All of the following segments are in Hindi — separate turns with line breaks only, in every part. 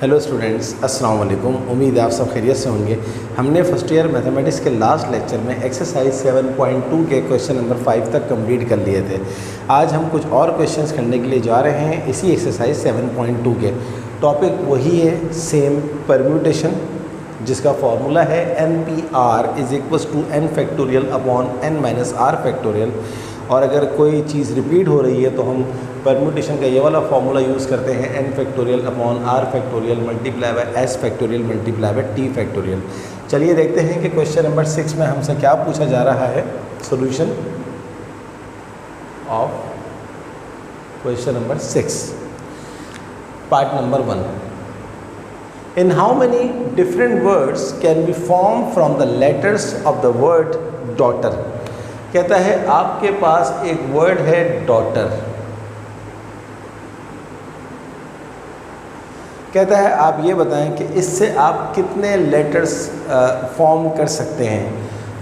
हेलो स्टूडेंट्स, अस्सलाम वालेकुम। उम्मीद है आप सब खैरियत से होंगे। हमने फर्स्ट ईयर मैथमेटिक्स के लास्ट लेक्चर में एक्सरसाइज 7.2 के क्वेश्चन नंबर 5 तक कंप्लीट कर लिए थे। आज हम कुछ और क्वेश्चंस करने के लिए जा रहे हैं इसी एक्सरसाइज 7.2 के। टॉपिक वही है, सेम, परम्यूटेशन, जिसका फॉर्मूला है NPR = n factorial upon n minus R factorial. और अगर कोई चीज़ रिपीट हो रही है तो हम परम्यूटेशन का ये वाला फार्मूला यूज़ करते हैं n factorial upon r factorial multiply bye s factorial multiply bye t factorial. चलिए देखते हैं कि क्वेश्चन नंबर 6 में हमसे क्या पूछा जा रहा है। Solution of question number 6, part number 1। In how many different words can be formed from the letters of the word daughter? कहता है आपके पास एक वर्ड है डॉटर। कहता है आप ये बताएं कि इससे आप कितने लेटर्स फॉर्म कर सकते हैं।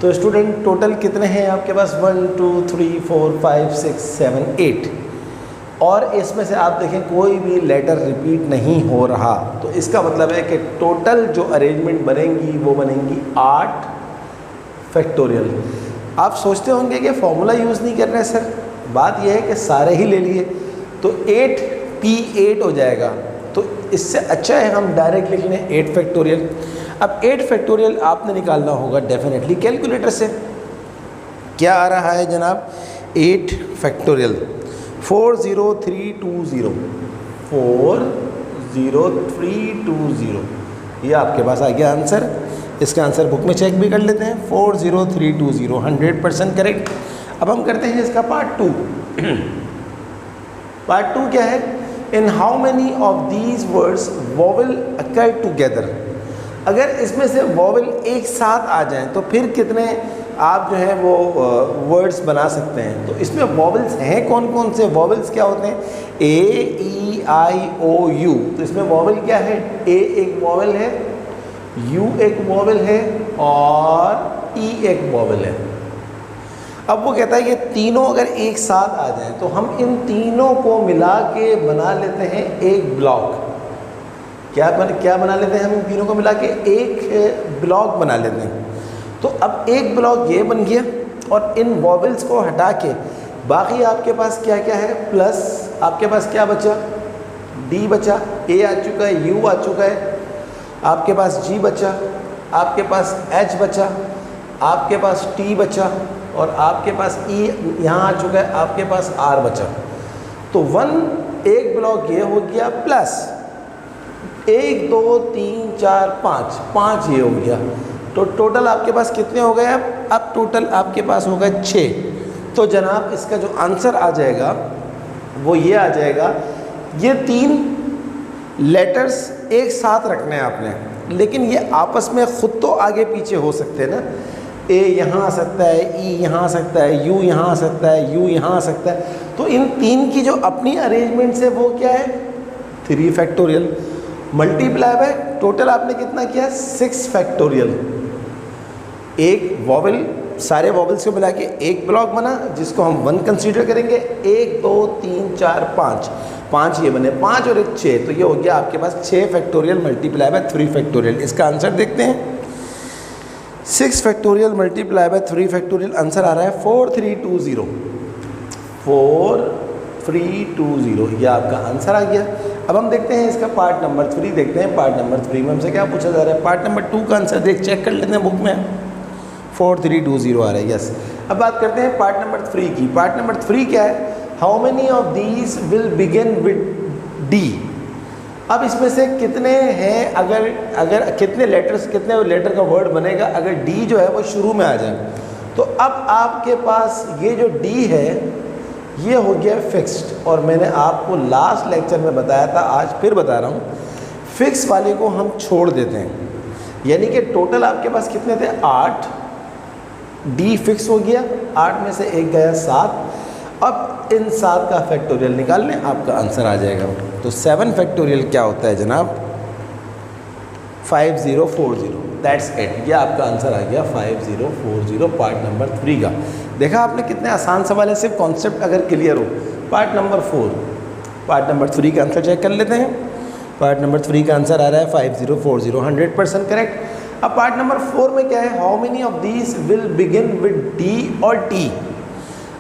तो स्टूडेंट टोटल कितने हैं आपके पास? 1 2 3 4 5 6 7 8। और इसमें से आप देखें कोई भी लेटर रिपीट नहीं हो रहा, तो इसका मतलब है कि टोटल जो अरेंजमेंट बनेंगी वो बनेंगी 8 फैक्टोरियल। आप सोचते होंगे कि फॉर्मूला यूज़ नहीं कर रहे हैं सर। बात यह है कि सारे ही ले लिए तो 8P8 हो जाएगा। तो इससे अच्छा है हम डायरेक्ट लिख लें 8 फैक्टोरियल। अब 8 फैक्टोरियल आपने निकालना होगा डेफिनेटली कैलकुलेटर से। क्या आ रहा है जनाब? 8 फैक्टोरियल 40320 40320, ये आपके पास आ गया आंसर। इसका आंसर बुक में चेक भी कर लेते हैं। 40320 100% करेक्ट। अब हम करते हैं इसका पार्ट 2। पार्ट 2 क्या है? In how many of these words vowel occur together. अगर इसमें से वोवेल एक साथ आ जाएं तो फिर कितने आप जो है वो वर्ड्स बना सकते हैं। तो इसमें वोवेल्स हैं कौन कौन से? वोवेल्स क्या होते हैं? A-E-I-O-U। तो इसमें वोवेल क्या है? A एक वोवेल है, U एक वोवेल है और E एक वोवेल है। अब वो कहता है ये तीनों अगर एक साथ आ जाएं तो हम इन तीनों को मिला के बना लेते हैं एक ब्लॉक। क्या बना लेते हैं हम? इन तीनों को मिला के एक ब्लॉक बना लेते हैं। तो अब एक ब्लॉक ये बन गया और इन वॉवेल्स को हटा के बाकी आपके पास क्या क्या है? प्लस आपके पास क्या बचा? D बचा, A आ चुका है, U आ चुका है, आपके पास G बचा, आपके पास H बचा, आपके पास T बचा और आपके पास E यहाँ आ चुका है, आपके पास R बचा। तो एक ब्लॉक ये हो गया प्लस 1 2 3 4 5 ये हो गया। तो टोटल आपके पास कितने हो गए? अब टोटल आपके पास हो गए 6। तो जनाब इसका जो आंसर आ जाएगा वो ये आ जाएगा। ये 3 लेटर्स एक साथ रखने हैं आपने, लेकिन ये आपस में ख़ुद तो आगे पीछे हो सकते हैं ना। A यहाँ आ सकता है, E यहाँ आ सकता है, U यहाँ आ सकता है, U यहाँ आ सकता है। तो इन 3 की जो अपनी अरेंजमेंट है वो क्या है? 3 फैक्टोरियल मल्टीप्लाई बाय टोटल आपने कितना किया? 6 फैक्टोरियल। एक वॉवेल, सारे वॉवेल्स को मिला के एक ब्लॉक बना जिसको हम 1 कंसीडर करेंगे। 1 2 3 4 5 ये बने, 5 और 1 6। तो ये हो गया आपके पास 6 फैक्टोरियल मल्टीप्लाई बाय 3 फैक्टोरियल। इसका आंसर देखते हैं। 6 factorial multiply by 3 factorial answer आ रहा है 4320। 4320 ये आपका आंसर आ गया। अब हम देखते हैं इसका पार्ट नंबर 3 देखते हैं। पार्ट नंबर 3 में हमसे क्या पूछा जा रहा है? पार्ट नंबर 2 का आंसर चेक कर लेते हैं बुक में। 4320 आ रहा है, यस। अब बात करते हैं पार्ट नंबर 3 की। पार्ट नंबर 3 क्या है? How many of these will begin with D। अब इसमें से कितने हैं, अगर कितने लेटर का वर्ड बनेगा अगर D जो है वो शुरू में आ जाए। तो अब आपके पास ये जो D है ये हो गया फिक्स्ड। और मैंने आपको लास्ट लेक्चर में बताया था, आज फिर बता रहा हूँ, फिक्स वाले को हम छोड़ देते हैं। यानी कि टोटल आपके पास कितने थे? 8। D फिक्स हो गया, 8 में से 1 गया 7। अब इन 7 का फैक्टोरियल निकाल लें, आपका आंसर आ जाएगा। तो 7 फैक्टोरियल क्या होता है जनाब? 5040। That's it. यह आपका आंसर आ गया 5040 पार्ट नंबर 3 का। देखा आपने कितने आसान सवाल है, सिर्फ कॉन्सेप्ट अगर क्लियर हो। पार्ट नंबर 4 पार्ट नंबर 3 का आंसर चेक कर लेते हैं। तो पार्ट नंबर 3 का आंसर आ रहा है 5040, 100% करेक्ट। अब पार्ट नंबर 4 में क्या है, how many of these will begin with D और टी।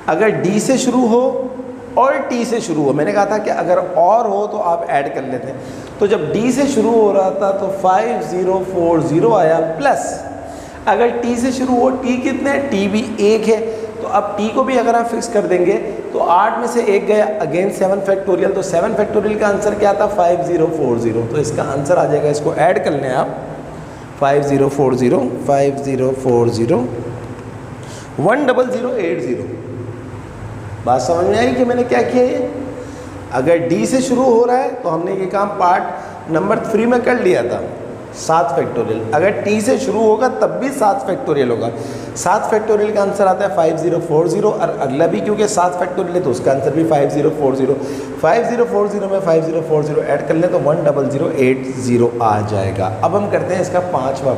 अगर डी से शुरू हो और टी से शुरू हो, मैंने कहा था कि अगर और हो तो आप ऐड कर लेते हैं, तो जब डी से शुरू हो रहा था तो 5040 आया, प्लस अगर टी से शुरू हो, टी कितने, टी भी 1 है, तो अब टी को भी अगर आप फिक्स कर देंगे तो 8 में से 1 गया, अगेन 7 फैक्टोरियल, तो 7 फैक्टोरियल का आंसर क्या था 5040, तो इसका आंसर आ जाएगा, इसको ऐड कर लें आप 5040 10080। बात समझ में आई कि मैंने क्या किया है। अगर डी से शुरू हो रहा है तो हमने ये काम पार्ट नंबर 3 में कर लिया था 7 फैक्टोरियल, अगर टी से शुरू होगा तब भी 7 फैक्टोरियल होगा, 7 फैक्टोरियल का आंसर आता है 5040, और अगला भी क्योंकि 7 फैक्टोरियल है तो उसका आंसर भी 5040, 5040 में 5040 ऐड कर लें तो 10080 आ जाएगा। अब हम करते हैं इसका 5वां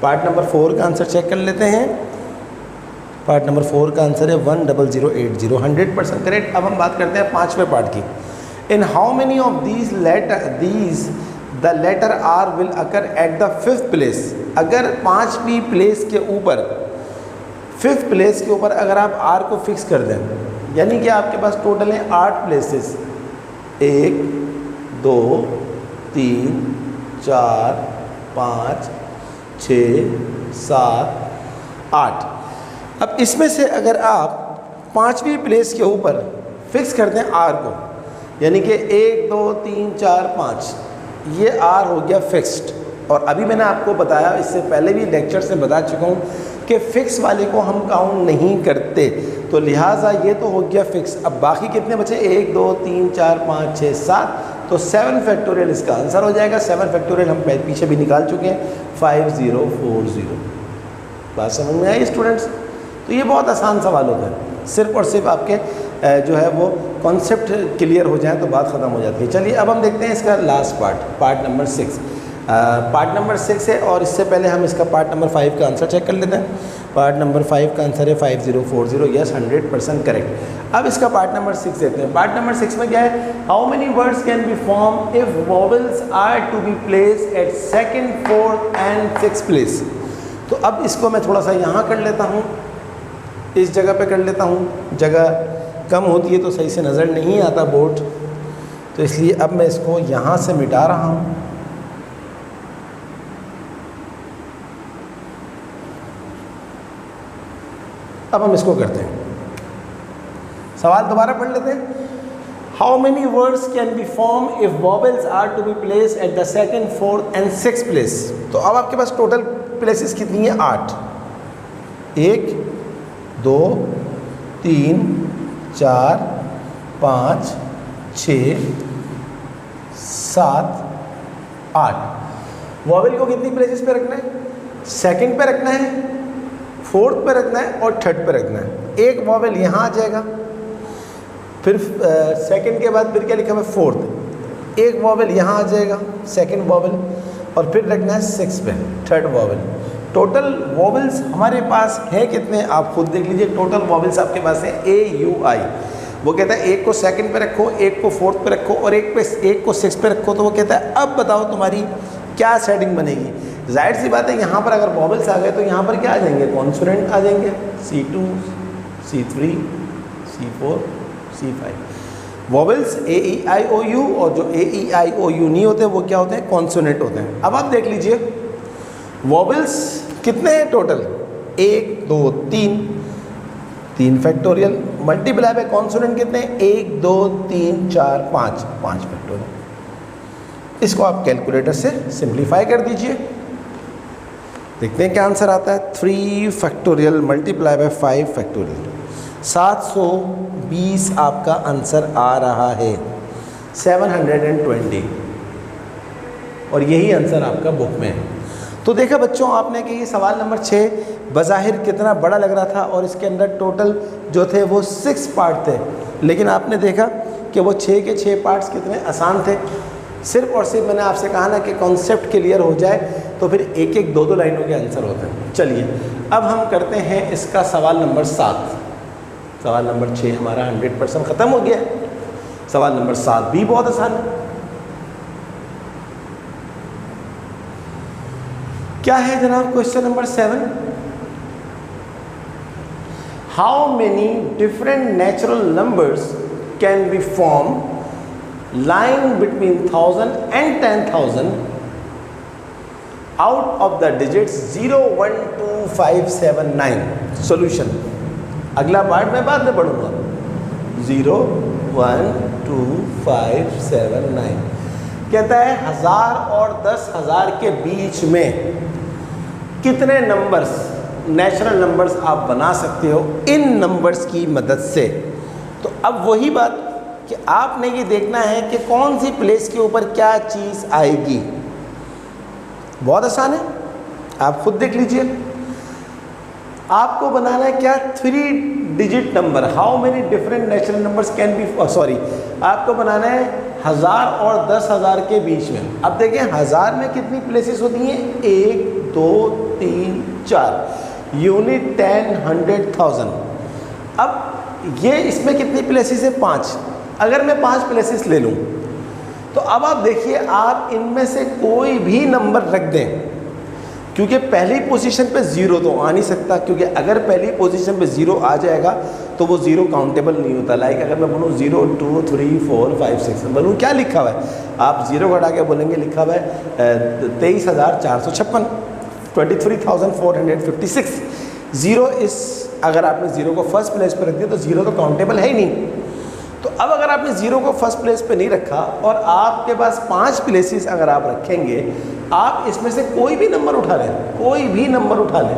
पार्ट नंबर 4 का आंसर चेक कर लेते हैं। पार्ट नंबर 4 का आंसर है 10080, 100% करेक्ट। अब हम बात करते हैं 5वें पार्ट की। In how many of these the letter R will occur at the 5th place. अगर 5वीं प्लेस के ऊपर, 5th प्लेस के ऊपर अगर आप आर को फिक्स कर दें, यानी कि आपके पास टोटल है 8 प्लेसेस, 1 2 3 4 5 6 7 8। अब इसमें से अगर आप 5वीं प्लेस के ऊपर फिक्स कर दें आर को, यानी कि 1 2 3 4 5, ये आर हो गया फिक्स्ड। और अभी मैंने आपको बताया, इससे पहले भी लेक्चर से बता चुका हूँ कि फ़िक्स वाले को हम काउंट नहीं करते, तो लिहाजा ये तो हो गया फिक्स। अब बाकी कितने बचे, 1 2 3 4 5 6 7, तो 7 फैक्टोरियल इसका आंसर हो जाएगा। 7 फैक्टोरियल हम पीछे भी निकाल चुके हैं, 5040। बात समझ में आई स्टूडेंट्स? तो ये बहुत आसान सवाल होता है, सिर्फ और सिर्फ आपके जो है वो कॉन्सेप्ट क्लियर हो जाए तो बात ख़त्म हो जाती है। चलिए अब हम देखते हैं इसका last part number 6। Part number 6 है, और इससे पहले हम इसका पार्ट नंबर 5 का आंसर चेक कर लेते हैं। पार्ट नंबर 5 का आंसर है 5040, यस 100% करेक्ट। अब इसका पार्ट नंबर 6 देखते हैं। पार्ट नंबर 6 में क्या है, how many words can be form if vowels are to be place at 2nd 4th and 6th place. तो अब इसको मैं थोड़ा सा यहाँ कर लेता हूँ, इस जगह पे कर लेता हूँ, जगह कम होती है तो सही से नज़र नहीं आता बोर्ड, तो इसलिए अब मैं इसको यहाँ से मिटा रहा हूँ। अब हम इसको करते हैं, सवाल दोबारा पढ़ लेते हैं। How many words can be form if vowels are to be place at the 2nd 4th and 6th place. तो अब आपके पास टोटल प्लेसेस कितनी है, 8। 1 2 3 4 5 6 7 8। वॉवेल को कितनी प्लेसेस पे रखना है, 2nd पे रखना है, 4th पे रखना है और 3rd पे रखना है। एक वॉवेल यहाँ आ जाएगा, फिर 2nd के बाद फिर क्या लिखा हुआ है 4th, एक वॉवेल यहाँ आ जाएगा 2nd वॉवेल, और फिर रखना है 6th पे 3rd वॉवेल। टोटल वॉवेल्स हमारे पास है कितने, आप खुद देख लीजिए। टोटल वॉवेल्स आपके पास है AUI। वो कहता है एक को 2nd पे रखो, एक को 4th पे रखो और एक को 6th पे रखो। तो वो कहता है अब बताओ तुम्हारी क्या सेटिंग बनेगी। जाहिर सी बात है, यहाँ पर अगर वॉवेल्स आ गए तो यहाँ पर क्या आ जाएंगे, कॉन्सोनेंट आ जाएंगे, C2 C3 C4 C5। Vowels AEIOU, और जो AEIOU नहीं होते वो क्या होते हैं, कॉन्सोनेंट होते हैं। अब आप देख लीजिए वॉवेल्स कितने हैं total, 1 2 3 factorial, multiply bye consonant कितने, 1 2 3 4 5 फैक्टोरियल। इसको आप कैलकुलेटर से सिंप्लीफाई कर दीजिए, देखते हैं क्या आंसर आता है। 3 फैक्टोरियल मल्टीप्लाई बाय 5 फैक्टोरियल, 720 आपका आंसर आ रहा है, 720, और यही आंसर आपका बुक में है। तो देखा बच्चों आपने कि ये सवाल नंबर 6 बज़ाहिर कितना बड़ा लग रहा था, और इसके अंदर टोटल जो थे वो 6 पार्ट थे, लेकिन आपने देखा कि वो 6 के 6 पार्ट्स कितने आसान थे। सिर्फ और सिर्फ मैंने आपसे कहा ना कि कॉन्सेप्ट क्लियर हो जाए तो फिर एक एक 2 लाइनों के आंसर होते हैं। चलिए अब हम करते हैं इसका सवाल नंबर 7। सवाल नंबर 6 हमारा 100% ख़त्म हो गया। सवाल नंबर 7 भी बहुत आसान है। क्या है जनाब question number 7? How many different natural numbers can be form lying between 1000 and 10,000 out of the digits 0, 1, 2, 5, 7, 9. Solution. अगला पार्ट मैं बाद में पढ़ूंगा. 0, 1, 2, 5, 7, 9 कहता है 1000 और 10,000 के बीच में कितने नंबर्स, नेचुरल नंबर्स आप बना सकते हो इन नंबर्स की मदद से. तो अब वही बात कि आपने ये देखना है कि कौन सी प्लेस के ऊपर क्या चीज़ आएगी. बहुत आसान है, आप खुद देख लीजिए. आपको बनाना है क्या 3 digit number. How many different natural numbers can be, sorry, आपको बनाना है 1000 और 10,000 के बीच में. अब देखें 1000 में कितनी प्लेसेस होती हैं? 1, 2, 3, 4 यूनिट 10, 100, 1000. अब ये इसमें कितनी प्लेसेस है? 5. अगर मैं 5 प्लेसेस ले लूँ तो अब आप देखिए, आप इनमें से कोई भी नंबर रख दें, क्योंकि पहली पोजीशन पे 0 तो आ नहीं सकता, क्योंकि अगर पहली पोजीशन पे 0 आ जाएगा तो वो 0 काउंटेबल नहीं होता. लाइक अगर मैं बोलूँ 0, 2, 3, 4, 5, 6 बोलूँ, क्या लिखा हुआ है? आप 0 को हटा के बोलेंगे लिखा हुआ है 23,456, 23,456. 0 इस, अगर आपने 0 को फर्स्ट प्लेस पर रख दिया तो 0 तो काउंटेबल है ही नहीं. तो अब अगर आपने 0 को फर्स्ट प्लेस पे नहीं रखा और आपके पास 5 प्लेसेस अगर आप रखेंगे, आप इसमें से कोई भी नंबर उठा लें, कोई भी नंबर उठा लें,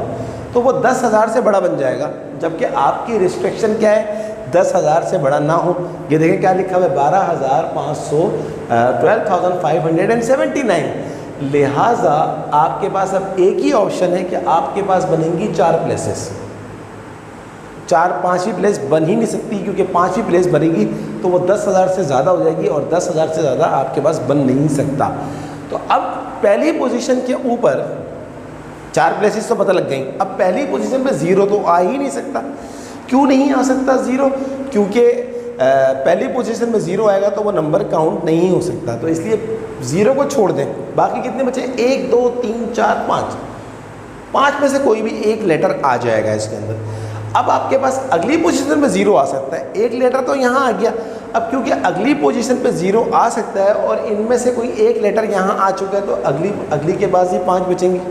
तो वो 10,000 से बड़ा बन जाएगा. जबकि आपकी रिस्ट्रिक्शन क्या है? 10,000 से बड़ा ना हो. ये देखें क्या लिखा हुआ है? 12,500, 12,579. लिहाजा आपके पास अब एक ही ऑप्शन है कि आपके पास बनेंगी 4 प्लेसेस. 4-5 ही प्लेस बन ही नहीं सकती, क्योंकि 5 ही प्लेस बनेगी तो वो 10,000 से ज़्यादा हो जाएगी और 10,000 से ज़्यादा आपके पास बन नहीं सकता. तो अब पहली पोजीशन के ऊपर 4 प्लेसेस तो पता लग गई. अब पहली पोजीशन पे 0 तो आ ही नहीं सकता. क्यों नहीं आ सकता 0? क्योंकि पहली पोजीशन में 0 आएगा तो वो नंबर काउंट नहीं हो सकता. तो इसलिए 0 को छोड़ दें. बाकी कितने बचे? 1, 2, 3, 4, 5. 5 में से कोई भी एक लेटर आ जाएगा इसके अंदर. अब आपके पास अगली पोजीशन पे 0 आ सकता है. एक लेटर तो यहाँ आ गया. अब क्योंकि अगली पोजीशन पे 0 आ सकता है और इनमें से कोई एक लेटर यहाँ आ चुका है, तो अगली के बाद ही 5 बचेंगे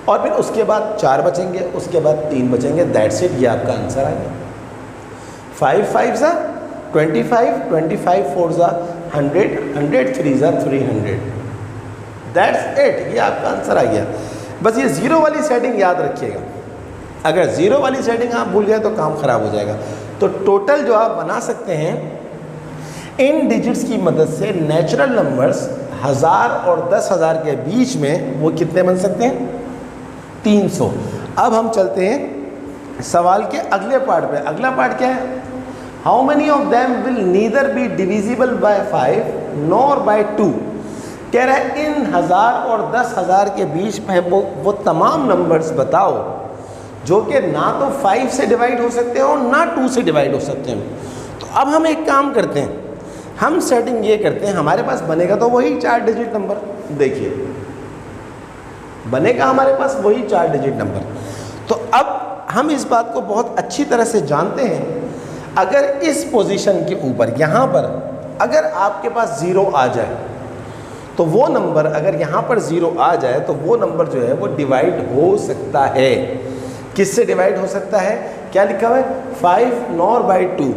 और फिर उसके बाद 4 बचेंगे, उसके बाद 3 बचेंगे. That's it. ये आपका आंसर आ गया. 5 5 ज़ा 25, 25 4 ज़ा 100, 100 3 ज़ा 300. That's it. ये आपका आंसर आ गया. बस ये 0 वाली सेटिंग याद रखिएगा. अगर 0 वाली सेटिंग आप भूल गए तो काम ख़राब हो जाएगा. तो टोटल जो आप बना सकते हैं इन डिजिट्स की मदद से नेचुरल नंबर्स 1000 और 10,000 के बीच में वो कितने बन सकते हैं? 300. अब हम चलते हैं सवाल के अगले पार्ट पे. अगला पार्ट क्या है? How many of them will neither be divisible by 5 nor bye 2. कह रहा है इन 1000 और 10,000 के बीच में वो तमाम नंबर्स बताओ जो कि ना तो 5 से डिवाइड हो सकते हैं और ना 2 से डिवाइड हो सकते हैं. तो अब हम एक काम करते हैं, हम सेटिंग ये करते हैं, हमारे पास बनेगा तो वही 4 डिजिट नंबर. देखिए बनेगा हमारे पास वही 4 डिजिट नंबर. तो अब हम इस बात को बहुत अच्छी तरह से जानते हैं. अगर इस पोजीशन के ऊपर यहाँ पर अगर आपके पास 0 आ जाए तो वो नंबर, अगर यहाँ पर 0 आ जाए तो वो नंबर जो है वो डिवाइड हो सकता है. किससे डिवाइड हो सकता है? क्या लिखा हुआ है? 5 नॉर बाई 2.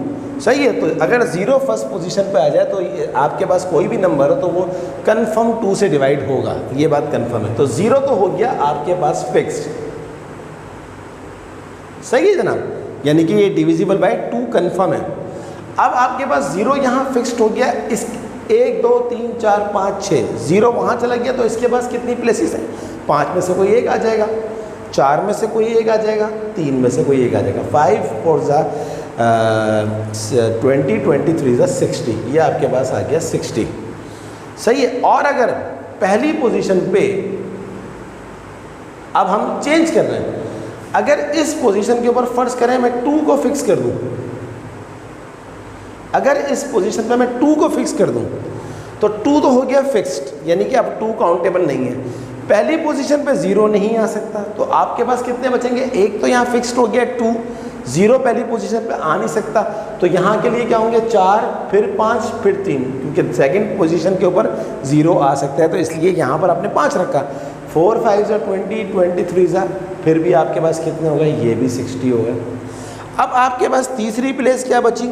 सही है. तो अगर 0 फर्स्ट पोजीशन पे आ जाए तो आपके पास कोई भी नंबर हो तो वो कन्फर्म 2 से डिवाइड होगा. ये बात कन्फर्म है. तो 0 तो हो गया आपके पास फिक्स्ड. सही है जनाब. यानी कि ये डिविजिबल बाय 2 कन्फर्म है. अब आपके पास 0 यहाँ फिक्स्ड हो गया. इस 1 2 3 4 5 6 0 वहाँ चला गया तो इसके पास कितनी प्लेसेस हैं? 5 में से कोई एक आ जाएगा, 4 में से कोई एक आ जाएगा, 3 में से कोई एक आ जाएगा. 5 4 ज़ा 20, 23 ज़ा 60. ये आपके पास आ गया 60. सही है. और अगर पहली पोजीशन पे अब हम चेंज कर रहे हैं, अगर इस पोजीशन के ऊपर फर्ज करें मैं 2 को फिक्स कर दूं, अगर इस पोजीशन पे मैं 2 को फिक्स कर दूं तो 2 तो हो गया फिक्स्ड, यानी कि अब 2 काउंटेबल नहीं है. पहली पोजीशन पे 0 नहीं आ सकता, तो आपके पास कितने बचेंगे? एक तो यहाँ फिक्स्ड हो गया 2, 0 पहली पोजीशन पे आ नहीं सकता, तो यहाँ के लिए क्या होंगे? 4, फिर 5, फिर 3, क्योंकि सेकंड पोजीशन के ऊपर 0 आ सकता है, तो इसलिए यहाँ पर आपने 5 रखा। 4 5 20, 23 फिर भी आपके पास कितने हो गए? ये भी 60 हो गए। अब आपके पास तीसरी प्लेस क्या बची?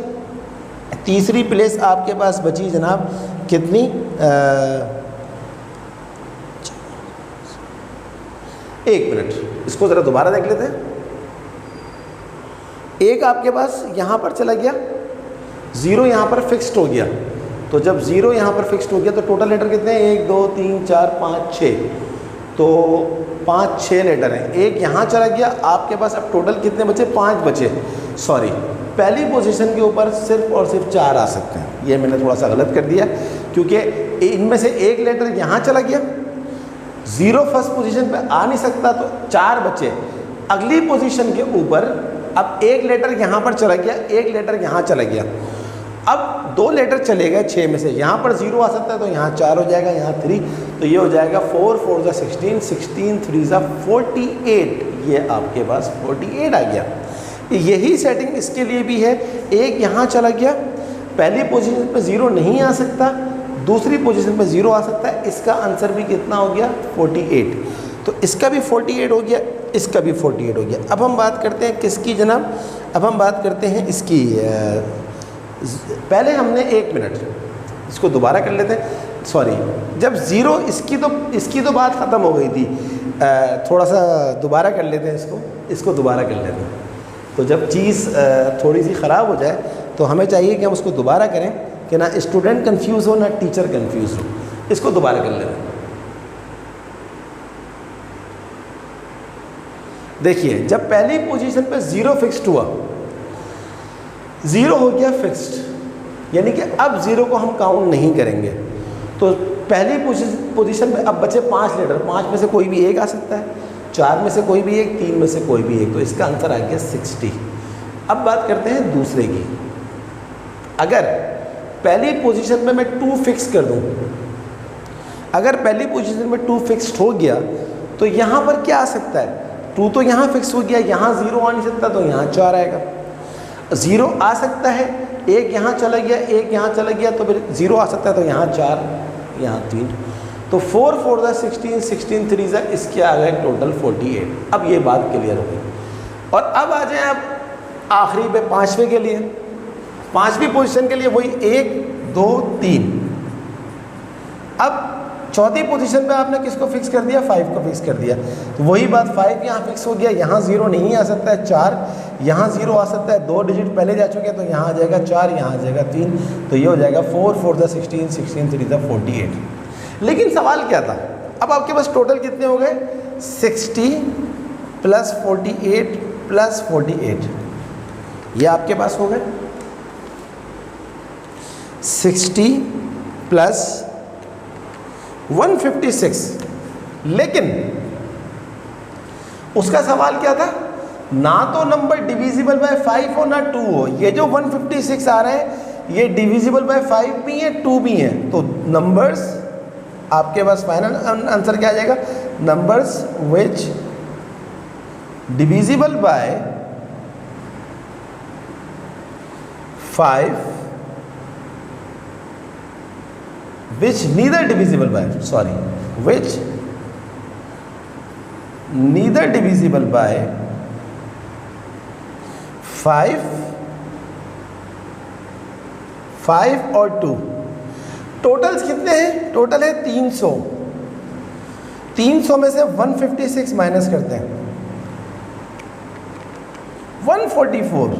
तीसरी प्लेस आपके पास बची जनाब कितनी? एक मिनट, इसको ज़रा दोबारा देख लेते हैं। एक आपके पास यहाँ पर चला गया, 0 यहाँ पर फिक्स्ड हो गया, तो जब 0 यहाँ पर फिक्स्ड हो गया तो टोटल लेटर कितने हैं? 1 2 3 4 5 6, तो 5 6 लेटर हैं। एक यहाँ चला गया, आपके पास अब टोटल कितने बचे? 5 बचे। सॉरी, पहली पोजीशन के ऊपर सिर्फ और सिर्फ 4 आ सकते हैं। ये मैंने थोड़ा सा गलत कर दिया, क्योंकि इनमें से एक लेटर यहाँ चला गया, 0 फर्स्ट पोजीशन पे आ नहीं सकता, तो 4 बचे। अगली पोजीशन के ऊपर अब एक लेटर यहाँ पर चला गया, एक लेटर यहाँ चला गया, अब 2 लेटर चले गए 6 में से। यहाँ पर 0 आ सकता है, तो यहाँ 4 हो जाएगा, यहाँ 3, तो ये हो जाएगा 4 4 16, 16 3 48, ये आपके पास 48 आ गया। यही सेटिंग इसके लिए भी है। एक यहाँ चला गया, पहली पोजीशन पे 0 नहीं आ सकता, दूसरी पोजीशन पे 0 आ सकता है, इसका आंसर भी कितना हो गया? 48। तो इसका भी 48 हो गया, इसका भी 48 हो गया। अब हम बात करते हैं किसकी जनाब? अब हम बात करते हैं इसकी। पहले हमने 1 मिनट, इसको दोबारा कर लेते हैं। सॉरी, जब 0 इसकी तो बात ख़त्म हो गई थी, थोड़ा सा दोबारा कर लेते हैं इसको दोबारा कर लेते हैं। तो जब चीज़ थोड़ी सी ख़राब हो जाए तो हमें चाहिए कि हम उसको दोबारा करें, कि ना स्टूडेंट कंफ्यूज हो ना टीचर कंफ्यूज हो। इसको दोबारा कर लेते हैं। देखिए, जब पहली पोजीशन पे 0 फिक्स्ड हुआ, 0 हो गया फिक्स्ड, यानी कि अब 0 को हम काउंट नहीं करेंगे, तो पहली पोजीशन में अब बचे 5 लेटर, 5 में से कोई भी एक आ सकता है, 4 में से कोई भी एक, 3 में से कोई भी एक, तो इसका आंसर आ गया 60। अब बात करते हैं दूसरे की। अगर पहली पोजीशन में मैं 2 फिक्स कर दूं, अगर पहली पोजीशन में 2 फिक्स्ड हो गया तो यहाँ पर क्या आ सकता है? 2 तो यहाँ फिक्स हो गया, यहाँ 0 आ नहीं सकता, तो यहाँ 4 आएगा। 0 आ सकता है, एक यहाँ चला गया, एक यहाँ चला गया, तो फिर 0 आ सकता है, तो यहाँ 4, यहाँ 3, तो 4 4 16, 16 3 इसके आ गए टोटल 48। अब ये बात क्लियर हो गई। और अब आ जाए आप आखिरी पे, 5वें के लिए। 5वीं पोजीशन के लिए वही 1 2 3। अब चौथी पोजीशन पे आपने किसको फिक्स कर दिया? 5 को फिक्स कर दिया, तो वही बात 5 यहाँ फिक्स हो गया, यहाँ 0 नहीं आ सकता है, 4 यहाँ 0 आ सकता है, 2 डिजिट पहले जा चुके हैं, तो यहाँ आ जाएगा 4, यहाँ आ जाएगा 3, तो ये हो जाएगा 4 4 16, 16 3 48। लेकिन सवाल क्या था? अब आपके पास टोटल कितने हो गए? 60 प्लस 48 प्लस 48, ये आपके पास हो गए 60 प्लस 156। लेकिन उसका सवाल क्या था? ना तो नंबर डिविजिबल बाय 5 हो ना 2 हो। ये जो 156 आ रहे हैं ये डिविजिबल बाय 5 भी है 2 भी है, तो नंबर्स आपके पास फाइनल आंसर क्या आ जाएगा? Numbers which divisible by 5 which neither divisible by which neither divisible by 5 और 2। टोटल्स कितने हैं? टोटल है 300। 300 में से 156 माइनस करते हैं, 144।